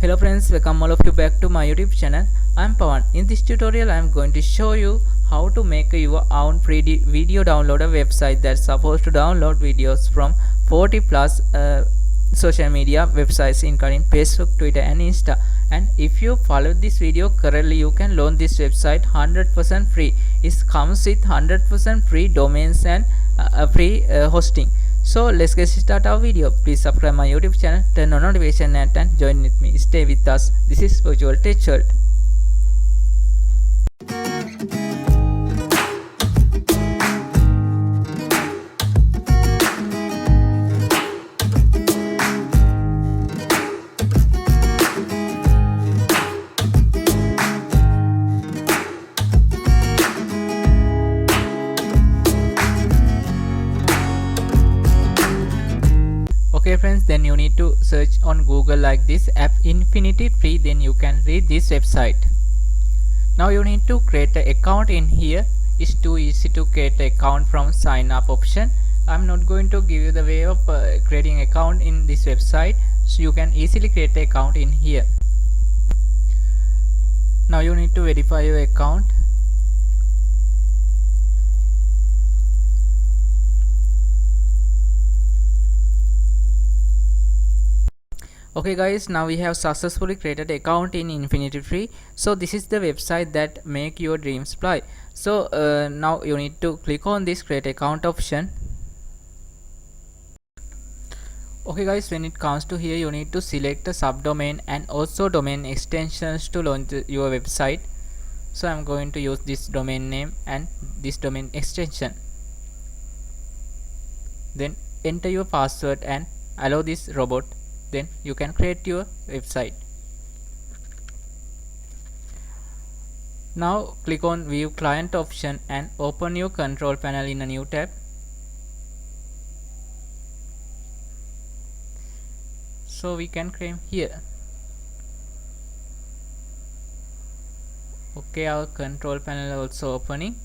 Hello friends, welcome all of you back to my YouTube channel. I'm Pawan. In this tutorial I'm going to show you how to make your own free video downloader website that's supposed to download videos from 40 plus social media websites including Facebook, Twitter and Insta. And if you follow this video correctly, you can learn this website 100% free. It comes with 100% free domains and free hosting. So let's get start our video. Please subscribe my YouTube channel, turn on notification and join with me. Stay with us. This is Virtual Tech World. Okay friends, then you need to search on Google like this app infinity free, then you can read this website. Now you need to create an account in here. It's too easy to create an account from sign up option. I'm not going to give you the way of creating account in this website, so you can easily create an account in here. Now you need to verify your account. Okay guys, now we have successfully created account in infinity free. So this is the website that make your dreams fly. So now you need to click on this create account option. Okay guys, when it comes to here, you need to select the subdomain and also domain extensions to launch your website. So I'm going to use this domain name and this domain extension. Then enter your password and allow this robot. Then you can create your website. Now click on view client option and open your control panel in a new tab. So we can claim here. Okay, our control panel also opening.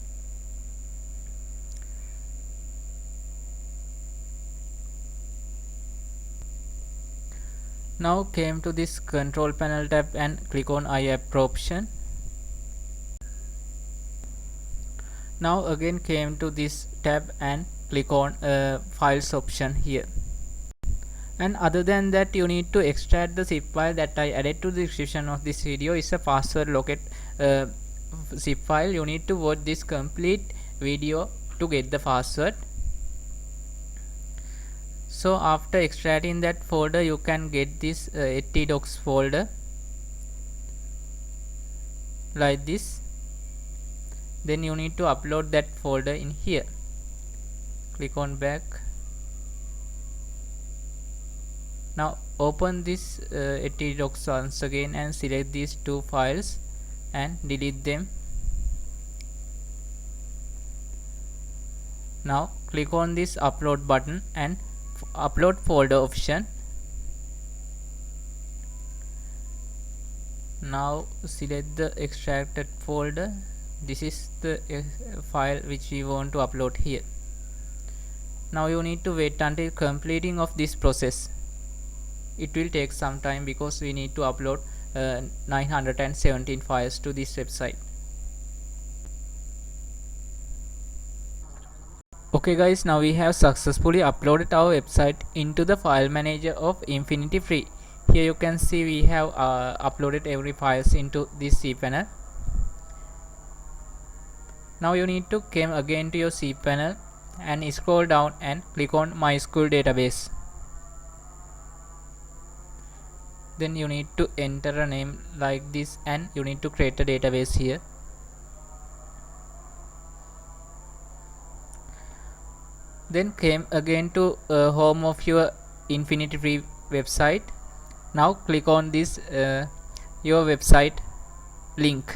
Now came to this control panel tab and click on I approve option. Now again came to this tab and click on files option here. And other than that, you need to extract the zip file that I added to the description of this video. It's a password locate zip file. You need to watch this complete video to get the password. So after extracting that folder, you can get this htdocs folder like this. Then you need to upload that folder in here. Click on back. Now open this htdocs once again and select these two files and delete them. Now click on this upload button and upload folder option. Now select the extracted folder. This is the file which we want to upload here. Now you need to wait until completing of this process. It will take some time because we need to upload 917 files to this website. Okay guys, now we have successfully uploaded our website into the file manager of infinity free. Here you can see we have uploaded every files into this cpanel. Now you need to come again to your cpanel and scroll down and click on MySQL database. Then you need to enter a name like this and you need to create a database here. Then came again to home of your infinity free website. Now click on this your website link.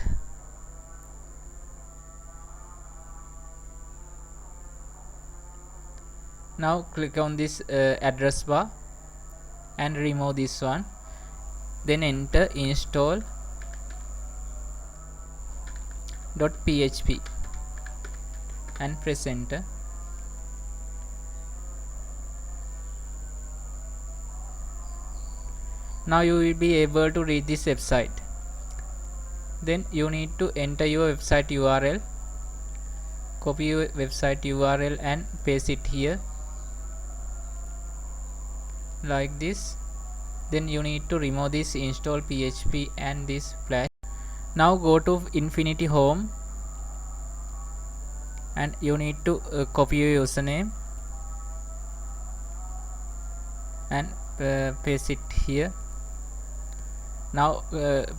Now click on this address bar and remove this one. Then enter install .php and press enter. Now you will be able to read this website. Then you need to enter your website URL. Copy your website URL and paste it here like this. Then you need to remove this install PHP and this flash. Now go to Infinity Home and you need to copy your username and paste it here. Now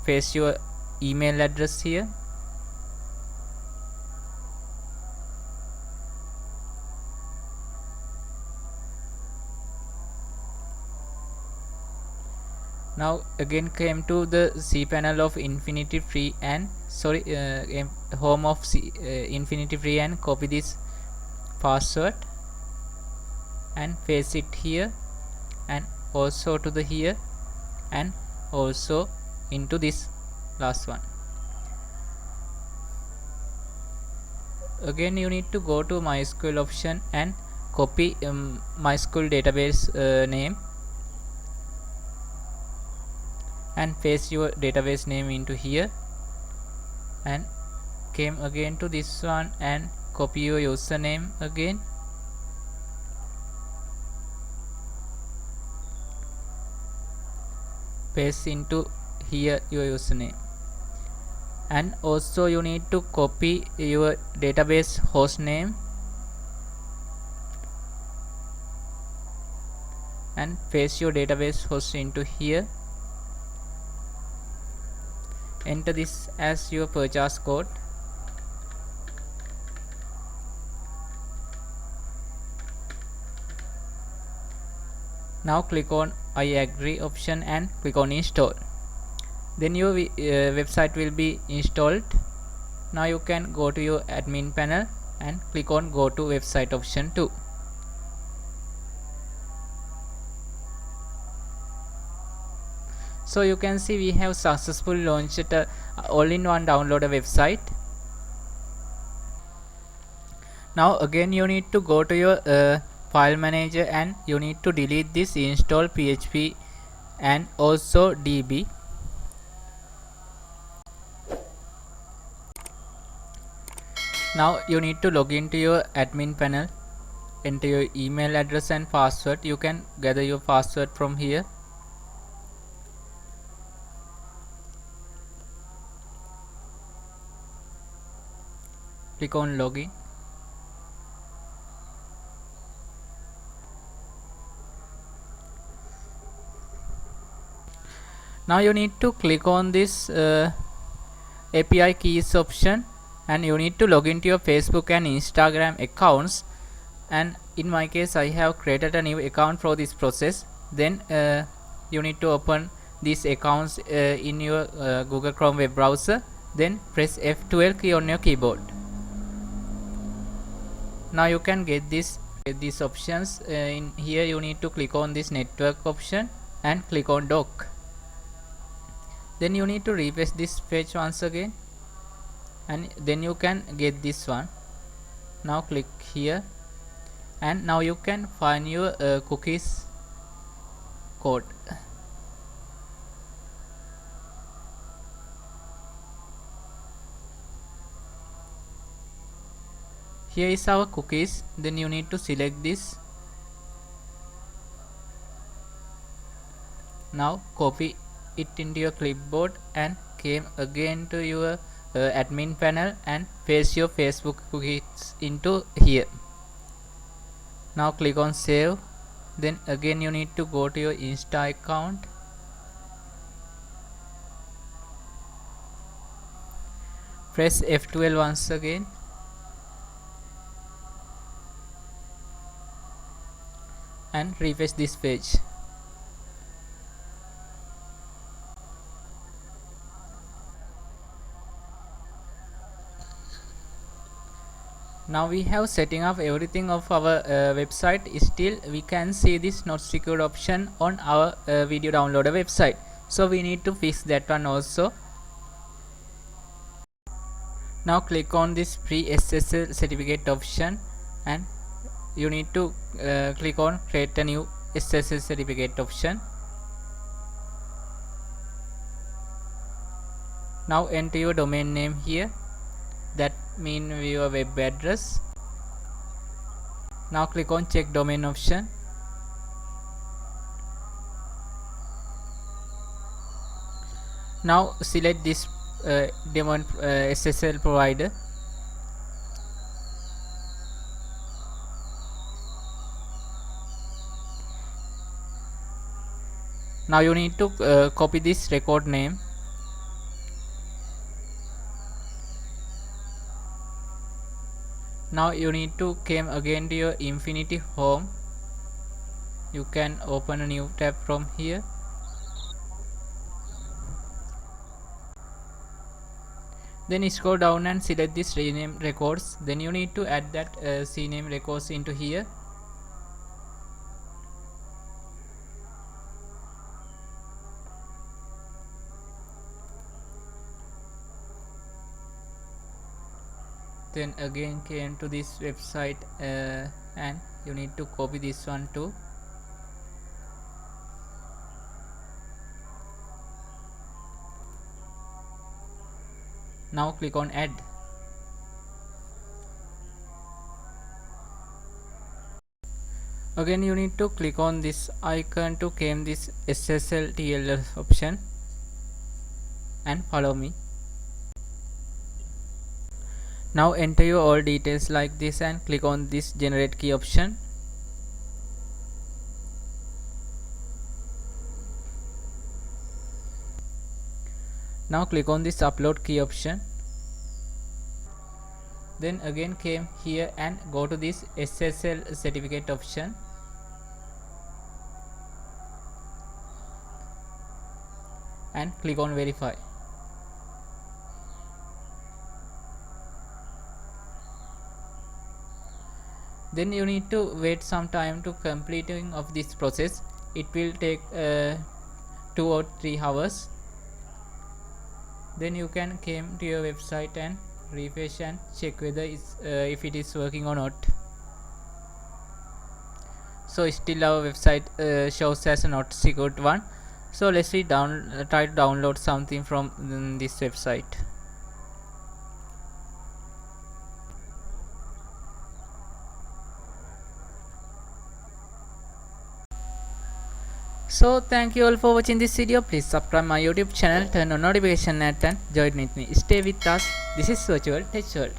paste your email address here. Now again came to the cPanel of Infinity Free and home of Infinity Free and copy this password and paste it here and also to the here and also into this last one. Again you need to go to MySQL option and copy MySQL database name and paste your database name into here and came again to this one and copy your username again paste into here your username and also you need to copy your database host name and paste your database host into here. Enter this as your purchase code. Now click on I agree option and click on install. Then your website will be installed. Now you can go to your admin panel and click on go to website option 2. So you can see we have successfully launched a all-in-one downloader website. Now again you need to go to your file manager and you need to delete this install PHP and also DB. Now you need to log into your admin panel, enter your email address and password. You can gather your password from here. Click on login. Now you need to click on this API keys option and you need to log into your Facebook and Instagram accounts, and in my case I have created a new account for this process. Then you need to open these accounts in your Google Chrome web browser, then press F12 key on your keyboard. Now you can get these options. In here you need to click on this network option and click on dock. Then you need to refresh this page once again and then you can get this one. Now click here and now you can find your cookies code. Here is our cookies. Then you need to select this. Now copy it into your clipboard and came again to your admin panel and paste your Facebook cookies into here. Now click on save. Then again you need to go to your Insta account, press F12 once again and refresh this page. Now we have setting up everything of our website. Still we can see this not secured option on our video downloader website, so we need to fix that one also. Now click on this free SSL certificate option and you need to click on create a new SSL certificate option. Now enter your domain name here, that means your web address. Now click on check domain option. Now select this domain SSL provider. Now you need to copy this record name. Now you need to come again to your Infinity Home. You can open a new tab from here. Then scroll down and select this rename records. Then you need to add that CNAME records into here. Then again came to this website and you need to copy this one too. Now click on add. Again you need to click on this icon to claim this SSL TLS option and follow me. Now enter your all details like this and click on this generate key option. Now click on this upload key option. Then again came here and go to this SSL certificate option. And click on verify. Then you need to wait some time to completing of this process. It will take 2 or 3 hours. Then you can come to your website and refresh and check whether it's, if it is working or not. So still our website shows as a not secured one. So let's try to download something from this website. So thank you all for watching this video. Please subscribe my YouTube channel, turn on notification and join with me. Stay with us. This is Virtual Tech World.